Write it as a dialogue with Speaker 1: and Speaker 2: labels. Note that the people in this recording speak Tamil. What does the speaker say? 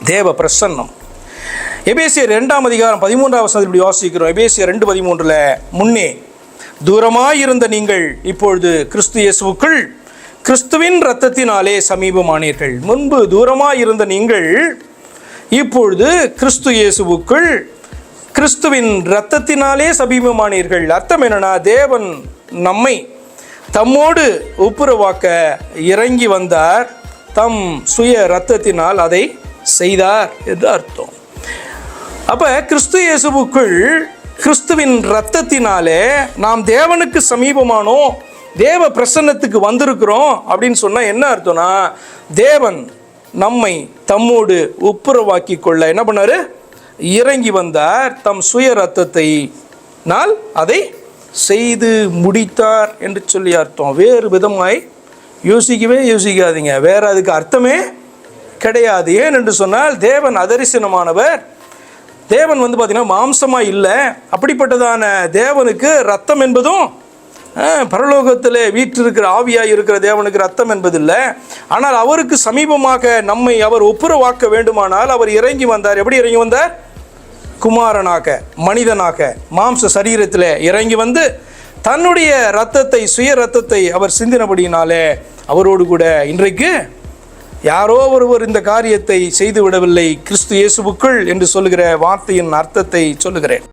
Speaker 1: தேவ பிரசன்னம். எபேசியர் 2:13 இப்படி வாசிக்கிறோம். எபேசியர் 2:13 முன்னே தூரமாயிருந்த நீங்கள் இப்பொழுது கிறிஸ்து இயேசுவுக்குள் கிறிஸ்துவின் இரத்தத்தினாலே சமீபமானீர்கள். முன்பு தூரமாயிருந்த நீங்கள் இப்பொழுது கிறிஸ்து இயேசுவுக்குள் கிறிஸ்துவின் இரத்தத்தினாலே சமீபமானீர்கள். அர்த்தம் என்னன்னா, தேவன் நம்மை தம்மோடு ஒப்புரவாக்க இறங்கி வந்தார், தம் சுய இரத்தத்தினால் அதை செய்தார் என்று அர்த்தம். அப்ப கிறிஸ்து இயேசுவுக்குள் கிறிஸ்துவின் இரத்தத்தினாலே நாம் தேவனுக்கு சமீபமானோம், தேவ பிரசன்னத்துக்கு வந்திருக்கிறோம் அப்படின்னு சொன்னா என்ன அர்த்தம்னா, தேவன் நம்மை தம்மோடு ஒப்புரவாக்கி கொள்ள என்ன பண்ணாரு, இறங்கி வந்தார், தம் சுய இரத்தத்தை நாள் அதை செய்து முடித்தார் என்று சொல்லி அர்த்தம். வேறு விதமாய் யோசிக்காதீங்க, வேற அதுக்கு அர்த்தமே கிடையாது. ஏன் என்று சொன்னால், தேவன் அதரிசனமானவர். தேவன் பார்த்தீங்கன்னா மாம்சமாக இல்லை. அப்படிப்பட்டதான தேவனுக்கு ரத்தம் என்பதும் பரலோகத்தில் வீற்றிருக்கிற ஆவியாக இருக்கிற தேவனுக்கு ரத்தம் என்பதில்லை. ஆனால் அவருக்கு சமீபமாக நம்மை அவர் ஒப்புரவாக்க வேண்டுமானால் அவர் இறங்கி வந்தார். எப்படி இறங்கி வந்தார்? குமாரனாக, மனிதனாக, மாம்ச சரீரத்தில் இறங்கி வந்து தன்னுடைய இரத்தத்தை, சுய இரத்தத்தை அவர் சிந்தினபடியினாலே அவரோடு கூட இன்றைக்கு யாரோ ஒருவர் இந்த காரியத்தை செய்து விடவில்லை, கிறிஸ்து இயேசுவுக்குள் என்று சொல்லுகிற வார்த்தையின் அர்த்தத்தை சொல்லுகிறேன்.